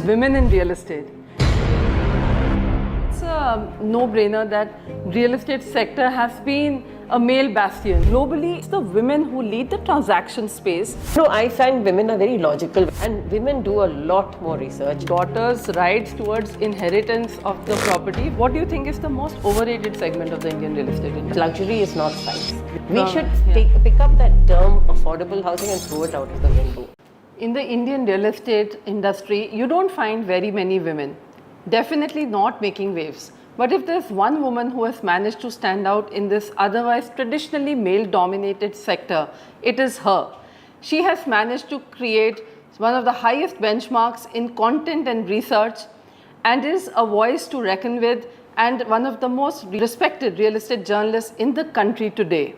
Women in real estate. It's a no-brainer that real estate sector has been a male bastion. Globally, it's the women who lead the transaction space. No, I find women are very logical and women do a lot more research. Daughters' rights towards inheritance of the property. What do you think is the most overrated segment of the Indian real estate industry? Luxury is not size. We should yeah. pick up that term affordable housing and throw it out of the window. In the Indian real estate industry, you don't find very many women. Definitely not making waves. But if there's one woman who has managed to stand out in this otherwise traditionally male-dominated sector, it is her. She has managed to create one of the highest benchmarks in content and research and is a voice to reckon with and one of the most respected real estate journalists in the country today.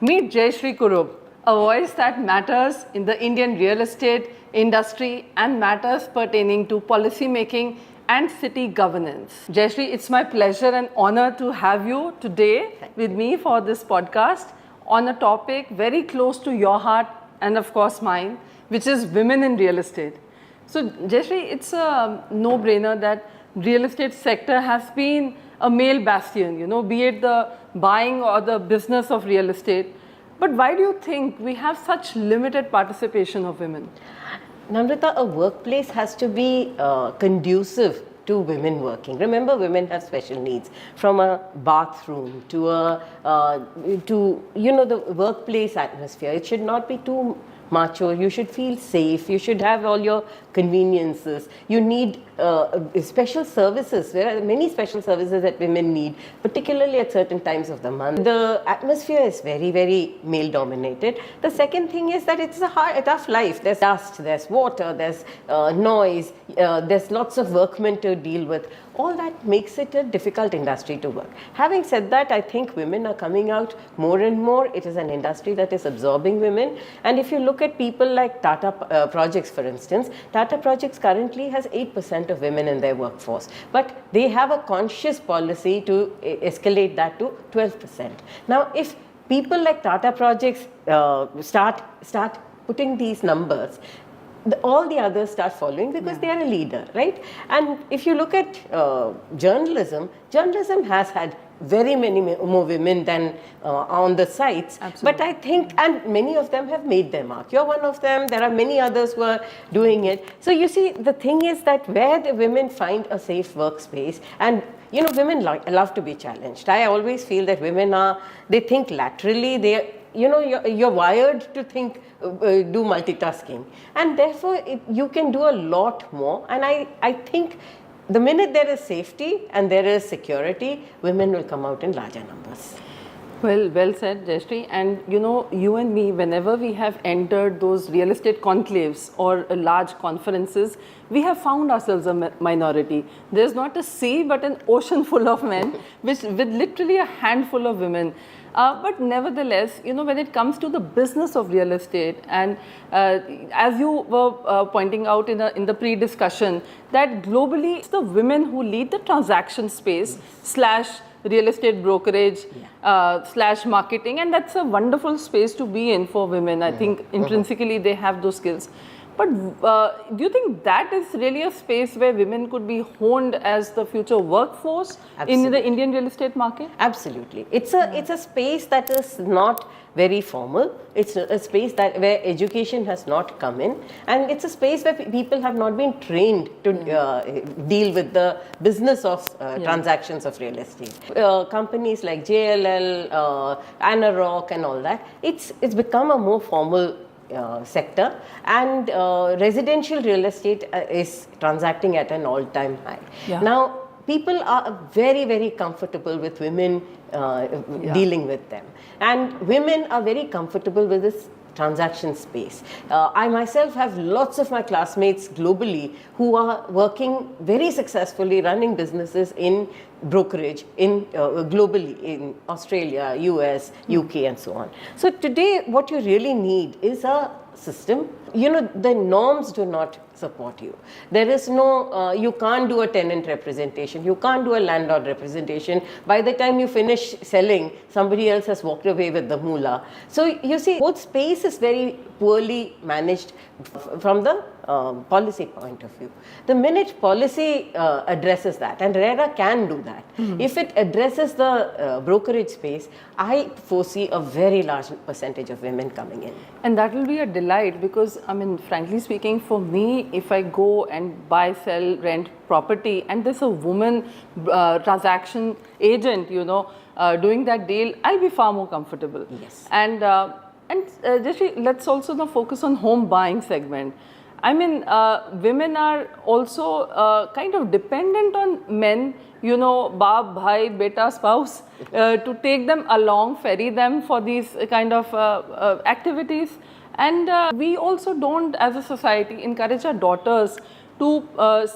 Meet Jayashree Kurup, a voice that matters in the Indian real estate industry and matters pertaining to policy making and city governance. Jayashree, it's my pleasure and honor to have you today with me for this podcast on a topic very close to your heart and of course mine, which is women in real estate. So Jayashree, it's a no-brainer that real estate sector has been a male bastion, be it the buying or the business of real estate. But why do you think we have such limited participation of women? Namrata, a workplace has to be conducive to women working. Remember, women have special needs, from a bathroom to the workplace atmosphere. It should not be too macho. You should feel safe. You should have all your conveniences. You need special services. There are many special services that women need, particularly at certain times of the month. The atmosphere is very, very male dominated. The second thing is that it's a tough life. There's dust, there's water, there's noise, there's lots of workmen to deal with. All that makes it a difficult industry to work. Having said that, I think women are coming out more and more. It is an industry that is absorbing women. And if you look at people like Tata Projects, for instance, Tata Projects currently has 8% of women in their workforce. But they have a conscious policy to escalate that to 12%. Now, if people like Tata Projects start putting these numbers, all the others start following because they are a leader, right? And if you look at journalism has had very many more women than on the sites. Absolutely. But I think, and many of them have made their mark. You're one of them. There are many others who are doing it. So you see, the thing is that where the women find a safe workspace, and women love to be challenged. I always feel that women they think laterally. You're wired to think, do multitasking, and therefore you can do a lot more. And I think the minute there is safety and there is security, women will come out in larger numbers. Well said, Jayashree. And you and me, whenever we have entered those real estate conclaves or large conferences, we have found ourselves a minority. There's not a sea but an ocean full of men, with literally a handful of women. But nevertheless, when it comes to the business of real estate, and as you were pointing out in the pre-discussion, that globally it's the women who lead the transaction space / real estate brokerage / marketing, and that's a wonderful space to be in for women. I think intrinsically they have those skills. But do you think that is really a space where women could be honed as the future workforce in the Indian real estate market? Absolutely. It's a space that is not very formal. It's a space where education has not come in, and it's a space where people have not been trained to deal with the business of transactions of real estate. Companies like JLL, Anarock and all that, it's become a more formal sector, and residential real estate is transacting at an all-time high. Yeah. Now, people are very, very comfortable with women dealing with them, and women are very comfortable with this transaction space. I myself have lots of my classmates globally who are working very successfully, running businesses in brokerage globally in Australia, US, UK and so on. So today what you really need is a system the norms do not support you. There is no, you can't do a tenant representation, you can't do a landlord representation. By the time you finish selling, somebody else has walked away with the moolah. So you see, both space is very poorly managed from the policy point of view. The minute policy addresses that, and RERA can do that, if it addresses the brokerage space, I foresee a very large percentage of women coming in. And that will be a delight because, I mean, frankly speaking, for me, if I go and buy, sell, rent property and there's a woman transaction agent, doing that deal, I'll be far more comfortable. Yes. And Jayashree, let's also now focus on home buying segment. I mean, women are also kind of dependent on men, baap, bhai, beta, spouse, to take them along, ferry them for these kind of activities. And we also don't, as a society, encourage our daughters to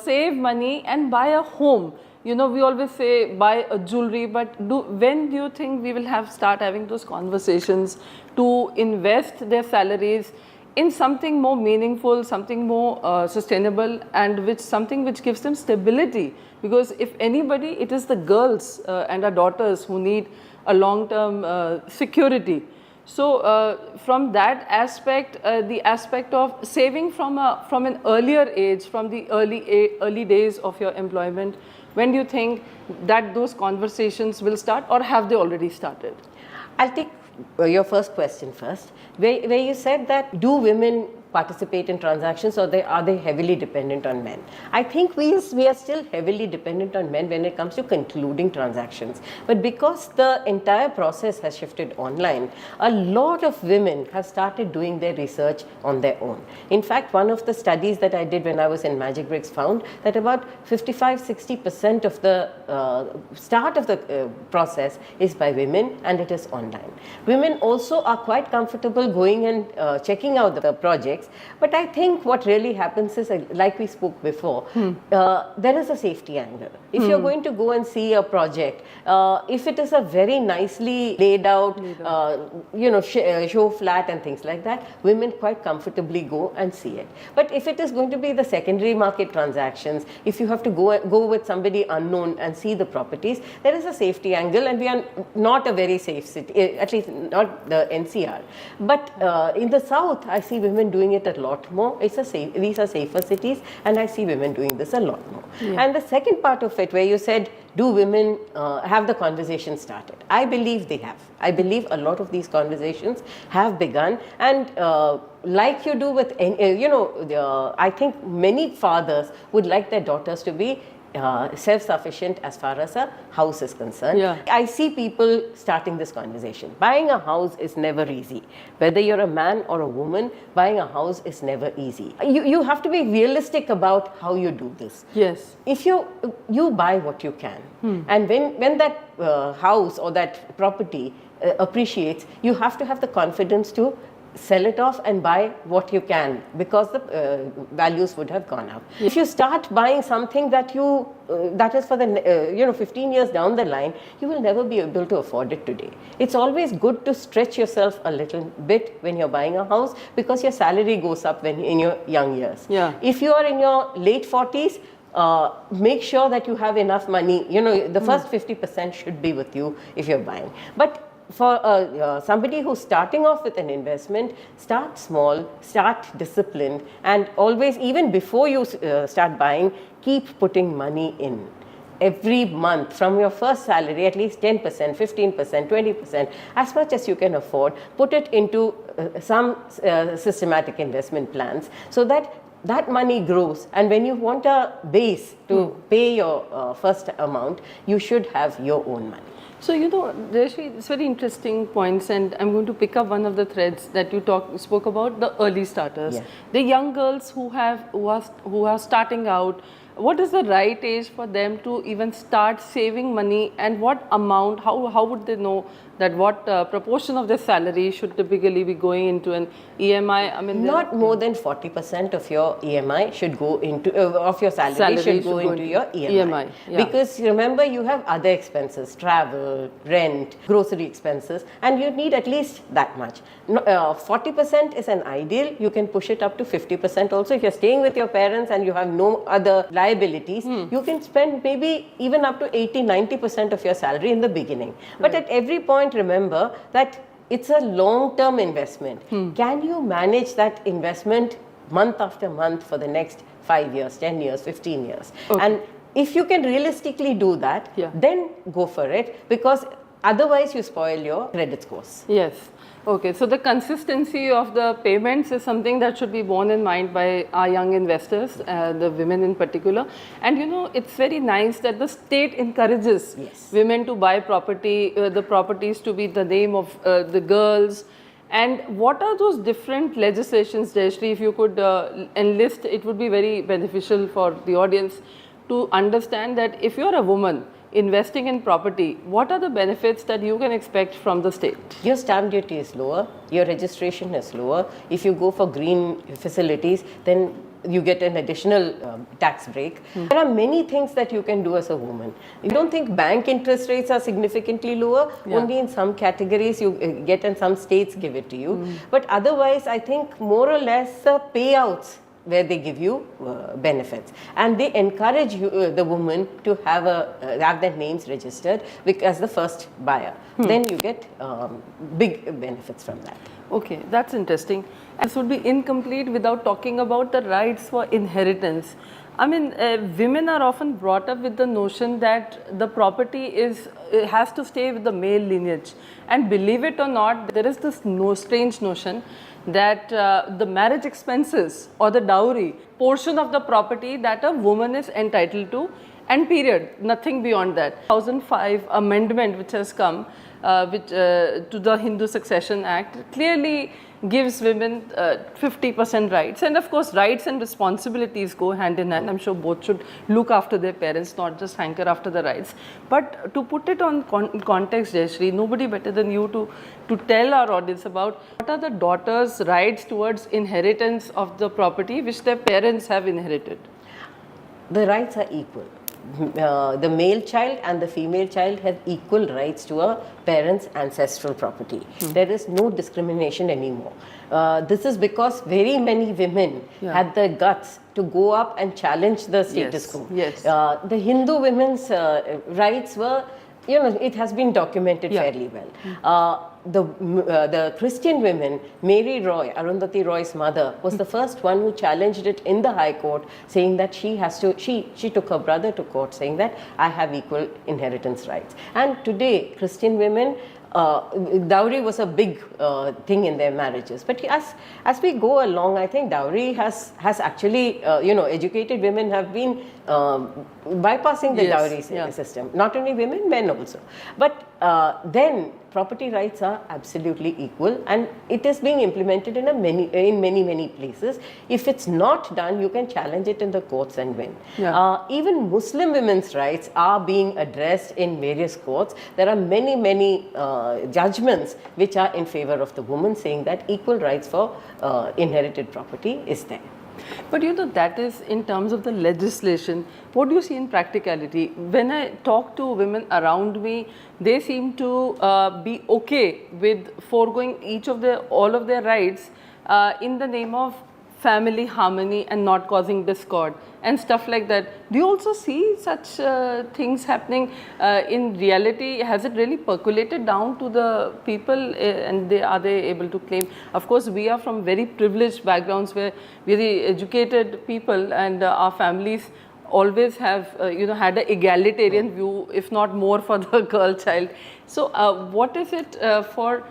save money and buy a home. We always say buy a jewelry, but when do you think we will start having those conversations to invest their salaries in something more meaningful, something more sustainable, and something which gives them stability? Because if anybody, it is the girls and our daughters who need a long-term security. So from that aspect, the aspect of saving from an earlier age, from the early days of your employment, when do you think that those conversations will start, or have they already started? I'll take your first question first, where you said that do women participate in transactions, or are they heavily dependent on men? I think we are still heavily dependent on men when it comes to concluding transactions. But because the entire process has shifted online, a lot of women have started doing their research on their own. In fact, one of the studies that I did when I was in Magic Bricks found that about 55-60% of the start of the process is by women, and it is online. Women also are quite comfortable going and checking out the projects. But I think what really happens is, like we spoke before, there is a safety angle. If you're going to go and see a project, if it is a very nicely laid out, show flat and things like that, women quite comfortably go and see it. But if it is going to be the secondary market transactions, if you have to go with somebody unknown and see the properties, there is a safety angle, and we are not a very safe city, at least not the NCR. But in the south, I see women doing it a lot more. These are safer cities, and I see women doing this a lot more. Yeah. And the second part of it, where you said, do women have the conversation started? I believe they have. I believe a lot of these conversations have begun, and like you do with, I think many fathers would like their daughters to be self-sufficient as far as a house is concerned. Yeah. I see people starting this conversation. Buying a house is never easy. Whether you're a man or a woman, buying a house is never easy. You have to be realistic about how you do this. Yes. If you buy what you can, and when that house or that property appreciates, you have to have the confidence to sell it off and buy what you can, because the values would have gone up. If you start buying something that is for the 15 years down the line, you will never be able to afford it today. It's always good to stretch yourself a little bit when you're buying a house, because your salary goes up in your young years. Yeah. If you are in your late 40s, make sure that you have enough money. The first 50% should be with you if you're buying. But for somebody who's starting off with an investment, start small, start disciplined, and always, even before you start buying, keep putting money in. Every month from your first salary, at least 10%, 15%, 20%, as much as you can afford, put it into some systematic investment plans, so that money grows, and when you want a base to pay your first amount, you should have your own money. So, Jayashree, it's very interesting points, and I'm going to pick up one of the threads that you spoke about, the early starters. Yeah. The young girls who are starting out, what is the right age for them to even start saving money, and what amount, how would they know that what proportion of their salary should typically be going into an EMI? I mean, not more than 40% of your EMI should go into of your salary should go into your EMI. yeah. Because remember, you have other expenses, travel, rent, grocery expenses, and you need at least that much. 40% is an ideal. You can push it up to 50% also. If you're staying with your parents and you have no other liabilities, you can spend maybe even up to 80-90% of your salary in the beginning. But at every point, remember that it's a long-term investment. Can you manage that investment month after month for the next 5 years, 10 years, 15 years? Okay. And if you can realistically do that, then go for it, because otherwise you spoil your credit scores. Yes. Okay, so the consistency of the payments is something that should be borne in mind by our young investors, the women in particular. And you know, it's very nice that the state encourages women to buy property, the properties to be the name of the girls. And what are those different legislations, Jayashree? If you could enlist, it would be very beneficial for the audience to understand that if you're a woman investing in property, what are the benefits that you can expect from the state? Your stamp duty is lower, your registration is lower. If you go for green facilities, then you get an additional tax break. There are many things that you can do as a woman. You don't think bank interest rates are significantly lower? Only in some categories you get, and some states give it to you. But otherwise, I think more or less payouts where they give you benefits, and they encourage you, the woman to have their names registered as the first buyer. Then you get big benefits from that. Okay, that's interesting. This would be incomplete without talking about the rights for inheritance. I mean, women are often brought up with the notion that the property has to stay with the male lineage, and believe it or not, there is this strange notion that the marriage expenses or the dowry portion of the property that a woman is entitled to, and period, nothing beyond that. 2005 amendment which has come to the Hindu Succession Act clearly gives women 50% rights, and of course rights and responsibilities go hand in hand. I'm sure both should look after their parents, not just hanker after the rights. But to put it on context, Jayashree, nobody better than you to tell our audience about what are the daughters' rights towards inheritance of the property which their parents have inherited. The rights are equal. The male child and the female child have equal rights to a parent's ancestral property. There is no discrimination anymore. This is because very many women had the guts to go up and challenge the status quo. The Hindu women's rights were, it has been documented fairly well. The Christian women, Mary Roy, Arundhati Roy's mother, was the first one who challenged it in the High Court, saying that she took her brother to court, saying that I have equal inheritance rights. And today, Christian women, dowry was a big thing in their marriages. But as we go along, I think dowry has actually, educated women have been bypassing the dowry system. Not only women, men also. But then property rights are absolutely equal, and it is being implemented in many places. If it's not done, you can challenge it in the courts and win. Even Muslim women's rights are being addressed in various courts. There are many judgments which are in favor of the woman, saying that equal rights for inherited property is there. But that is in terms of the legislation. What do you see in practicality? When I talk to women around me, they seem to be okay with foregoing all of their rights in the name of family harmony and not causing discord and stuff like that. Do you also see such things happening in reality? Has it really percolated down to the people, and are they able to claim? Of course, we are from very privileged backgrounds where we're the educated people, and our families always have had an egalitarian view, if not more, for the girl child. So what is it for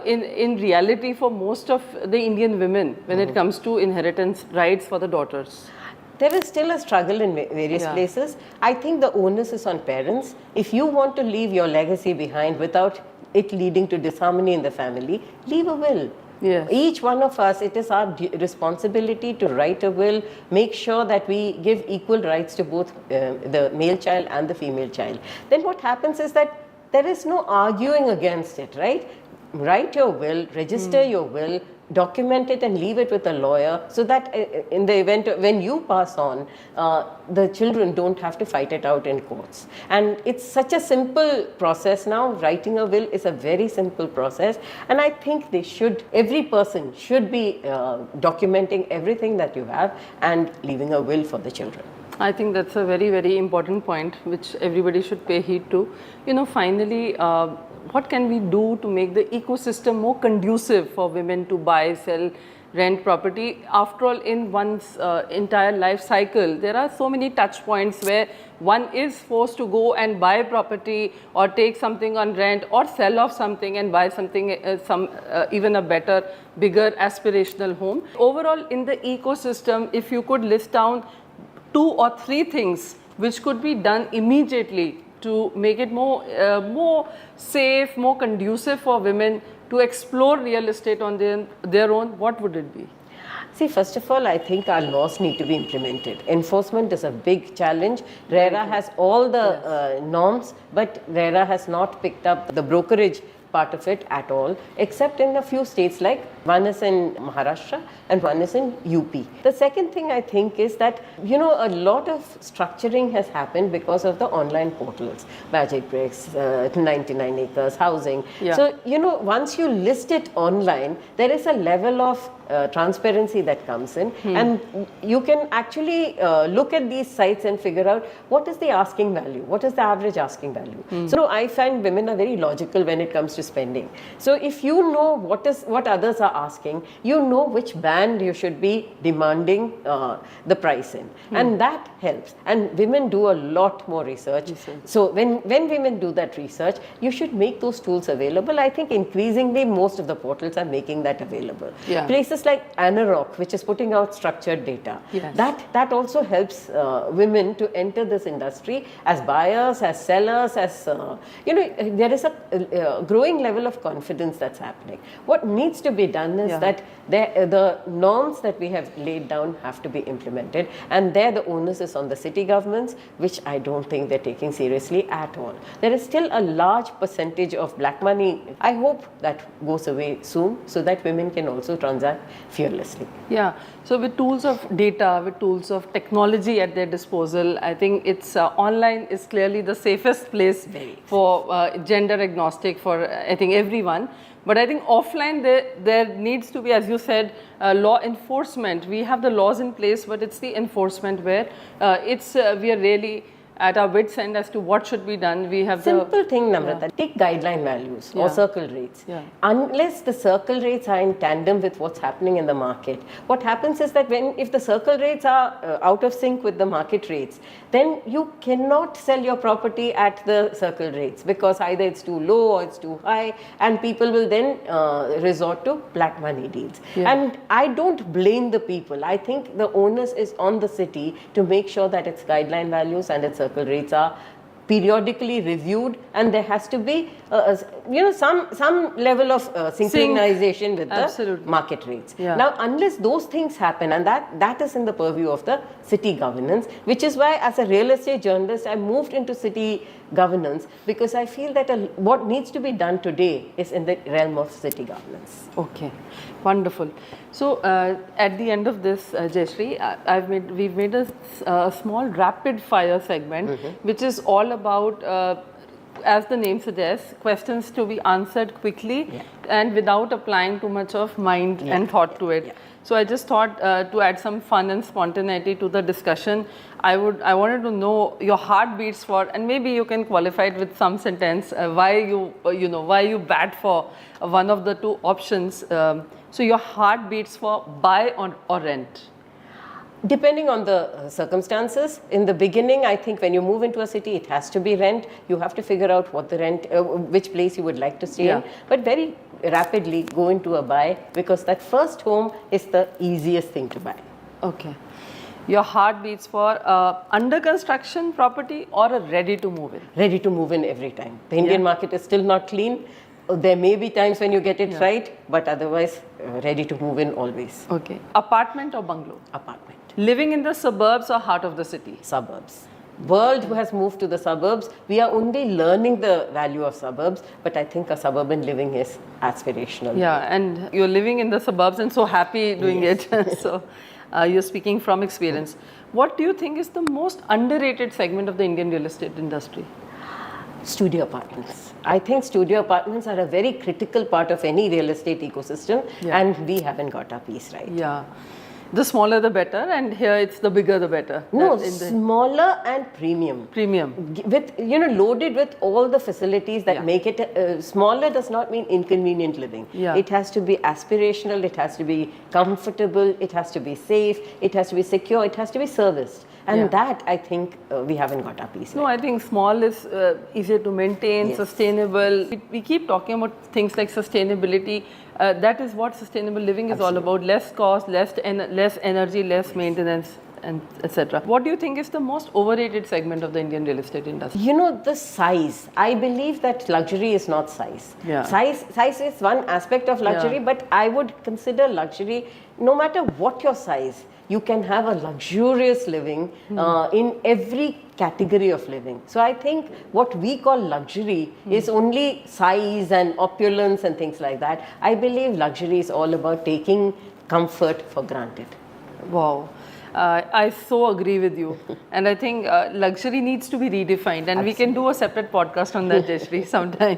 in reality for most of the Indian women when it comes to inheritance rights for the daughters? There is still a struggle in various places. I think the onus is on parents. If you want to leave your legacy behind without it leading to disharmony in the family, leave a will. Each one of us, it is our responsibility to write a will, make sure that we give equal rights to both the male child and the female child. Then what happens is that there is no arguing against it, right? Write your will, register your will, document it and leave it with a lawyer, so that in the event when you pass on, the children don't have to fight it out in courts. And it's such a simple process now. Writing a will is a very simple process, and I think every person should be documenting everything that you have and leaving a will for the children. I think that's a very, very important point which everybody should pay heed to. Finally, what can we do to make the ecosystem more conducive for women to buy, sell, rent property? After all, in one's entire life cycle, there are so many touch points where one is forced to go and buy property or take something on rent or sell off something and buy something, even a better, bigger aspirational home. Overall, in the ecosystem, if you could list down 2 or 3 things which could be done immediately to make it more safe, more conducive for women to explore real estate on their own, what would it be? See, first of all, I think our laws need to be implemented. Enforcement is a big challenge. RERA has all the norms, but RERA has not picked up the brokerage part of it at all, except in a few states, like one is in Maharashtra and one is in UP. The second thing I think is that, a lot of structuring has happened because of the online portals, Magic Bricks, 99 Acres, Housing. Yeah. So, once you list it online, there is a level of transparency that comes in, and you can actually look at these sites and figure out what is the asking value, what is the average asking value. So I find women are very logical when it comes to spending. So if you know what others are asking, you know which band you should be demanding the price in, and that helps. And women do a lot more research. So when women do that research, you should make those tools available. I think increasingly most of the portals are making that available. Yeah. Places like Anarock, which is putting out structured data, that also helps women to enter this industry as buyers, as sellers, as there is a growing level of confidence that's happening. What needs to be done is that the norms that we have laid down have to be implemented, and there the onus is on the city governments, which I don't think they're taking seriously at all. There is still a large percentage of black money. I hope that goes away soon, so that women can also transact fearlessly. Yeah, so with tools of data, with tools of technology at their disposal, I think it's online is clearly the safest place for gender agnostic for I think everyone. But I think offline there needs to be, as you said, law enforcement. We have the laws in place, but it's the enforcement where we are really at our wits' end as to what should be done. We have simple thing, Namrata. Take guideline values or circle rates. Unless the circle rates are in tandem with what's happening in the market, what happens is that if the circle rates are out of sync with the market rates, then you cannot sell your property at the circle rates, because either it's too low or it's too high, and people will then resort to black money deals. And I don't blame the people. I think the onus is on the city to make sure that its guideline values and its circle rates are periodically reviewed, and there has to be some level of synchronization with the market rates. Now, unless those things happen, and that is in the purview of the city governance, which is why as a real estate journalist I moved into city governance, because I feel that what needs to be done today is in the realm of city governance. Okay, wonderful. So at the end of this, Jayashree, we've made a small rapid fire segment, which is all about, as the name suggests, questions to be answered quickly and without applying too much of mind and thought to it. So I just thought to add some fun and spontaneity to the discussion, I wanted to know your heartbeats for, and maybe you can qualify it with some sentence, why you bat for one of the 2 options. So your heartbeats for buy or rent? Depending on the circumstances. In the beginning, I think when you move into a city, it has to be rent. You have to figure out what the rent, which place you would like to stay in. But very rapidly go into a buy, because that first home is the easiest thing to buy. Okay. Your heart beats for under construction property or a ready to move in? Ready to move in every time. The Indian market is still not clean. There may be times when you get it right, but otherwise ready to move in always. Okay. Apartment or bungalow? Apartment. Living in the suburbs or heart of the city? Suburbs. world who has moved to the suburbs. We are only learning the value of suburbs, but I think a suburban living is aspirational. Yeah, and you're living in the suburbs and so happy doing it. So you're speaking from experience. What do you think is the most underrated segment of the Indian real estate industry? Studio apartments. I think studio apartments are a very critical part of any real estate ecosystem, and we haven't got our piece right. Yeah. The smaller the better, and here it's the bigger the better. No, smaller and premium. Premium. With, loaded with all the facilities that make it, smaller does not mean inconvenient living. Yeah. It has to be aspirational, it has to be comfortable, it has to be safe, it has to be secure, it has to be serviced. And that, I think, we haven't got our piece. No, I think small is easier to maintain, sustainable. We keep talking about things like sustainability. That is what sustainable living is all about. Less cost, less energy, less maintenance, and etc. What do you think is the most overrated segment of the Indian real estate industry? The size. I believe that luxury is not size. Yeah. Size is one aspect of luxury, but I would consider luxury, no matter what your size, you can have a luxurious living in every category of living. So I think what we call luxury is only size and opulence and things like that. I believe luxury is all about taking comfort for granted. Wow. I so agree with you. And I think luxury needs to be redefined, and we can do a separate podcast on that, Jayashree, sometime.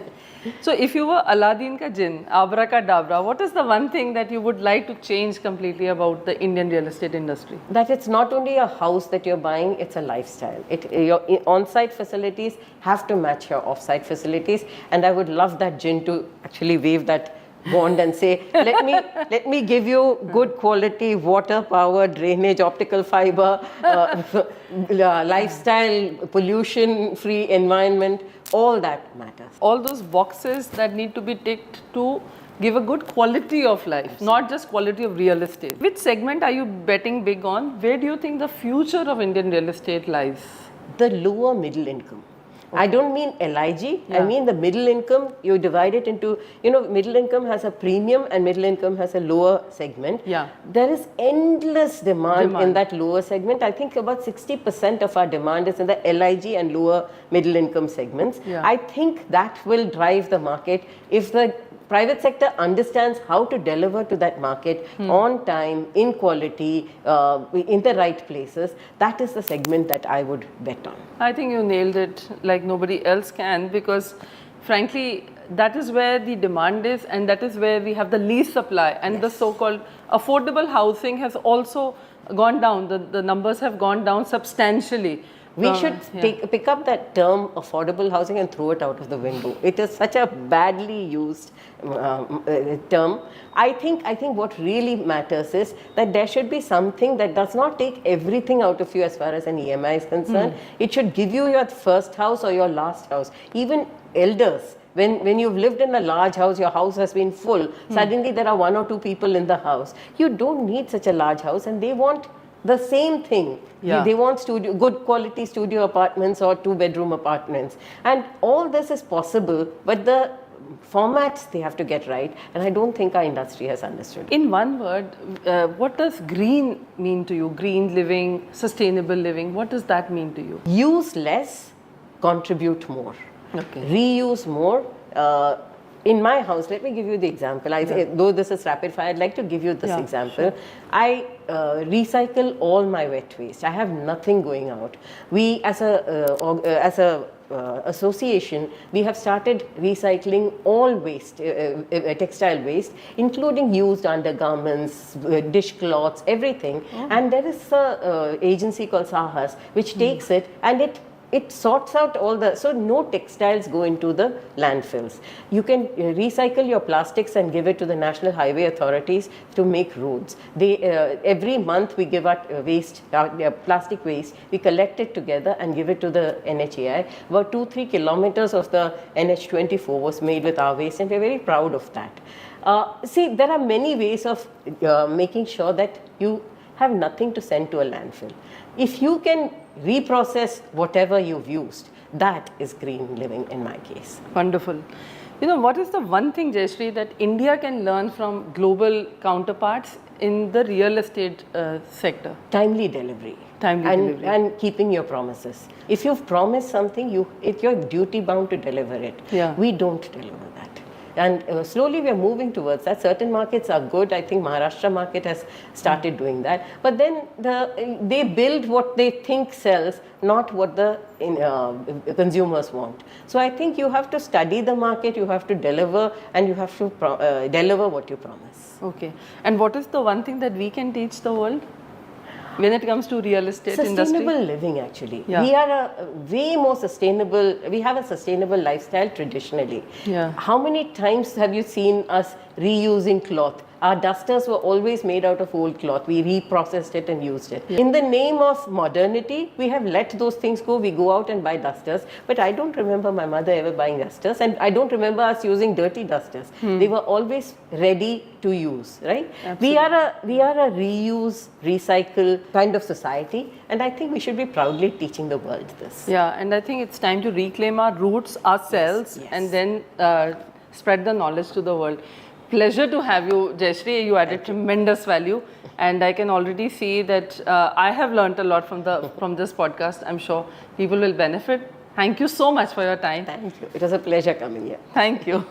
So if you were Aladdin ka jinn, abracadabra, what is the one thing that you would like to change completely about the Indian real estate industry? That it's not only a house that you're buying, it's a lifestyle. Your on-site facilities have to match your off-site facilities, and I would love that jinn to actually wave that wand and say, let me give you good quality water, power, drainage, optical fiber, lifestyle, pollution-free environment. All that matters. All those boxes that need to be ticked to give a good quality of life, not just quality of real estate. Which segment are you betting big on? Where do you think the future of Indian real estate lies? The lower middle income. I don't mean LIG, I mean the middle income. You divide it into, middle income has a premium and middle income has a lower segment. Yeah. There is endless demand in that lower segment. I think about 60% of our demand is in the LIG and lower middle income segments. Yeah. I think that will drive the market if the private sector understands how to deliver to that market on time, in quality, in the right places. That is the segment that I would bet on. I think you nailed it like nobody else can, because frankly, that is where the demand is, and that is where we have the least supply, and the so-called affordable housing has also gone down. The numbers have gone down substantially. We should pick up that term affordable housing and throw it out of the window. It is such a badly used term. I think what really matters is that there should be something that does not take everything out of you as far as an EMI is concerned. It should give you your first house or your last house. Even elders, when you've lived in a large house, your house has been full, suddenly there are one or two people in the house. You don't need such a large house, and they want the same thing. They want good quality studio apartments or 2-bedroom apartments. And all this is possible, but the formats they have to get right, and I don't think our industry has understood. In one word, what does green mean to you? Green living, sustainable living, what does that mean to you? Use less, contribute more. Okay. Reuse more. In my house, let me give you the example. Though this is rapid fire, I'd like to give you this example. Sure. I recycle all my wet waste. I have nothing going out. We, as a association, we have started recycling all waste, textile waste, including used undergarments, dishcloths, everything. And there is an agency called Sahas which takes it and it sorts out all so no textiles go into the landfills. You can recycle your plastics and give it to the National Highway authorities to make roads. Every month we give out plastic waste, we collect it together and give it to the NHAI. About 2-3 kilometers of the NH24 was made with our waste, and we're very proud of that. See, there are many ways of making sure that you have nothing to send to a landfill. If you can reprocess whatever you've used, that is green living in my case. Wonderful. You know, what is the one thing, Jayashree, that India can learn from global counterparts in the real estate sector? Timely delivery. Timely delivery. And keeping your promises. If you've promised something, it's your duty bound to deliver it. Yeah. We don't deliver that. And slowly we are moving towards that. Certain markets are good. I think Maharashtra market has started doing that. But then they build what they think sells, not what the consumers want. So I think you have to study the market, you have to deliver, and you have to deliver what you promise. Okay. And what is the one thing that we can teach the world when it comes to real estate industry? Sustainable living, actually. Yeah. We are a way more sustainable, we have a sustainable lifestyle traditionally. Yeah. How many times have you seen us reusing cloth? Our dusters were always made out of old cloth. We reprocessed it and used it. Yeah. In the name of modernity, we have let those things go. We go out and buy dusters. But I don't remember my mother ever buying dusters. And I don't remember us using dirty dusters. They were always ready to use, right? Absolutely. We are a reuse, recycle kind of society. And I think we should be proudly teaching the world this. Yeah, and I think it's time to reclaim our roots ourselves, Yes. and then spread the knowledge to the world. Pleasure to have you, Jayashree. You added tremendous value, and I can already see that I have learned a lot from this podcast. I'm sure people will benefit. Thank you so much for your time. Thank you. It was a pleasure coming here. Thank you.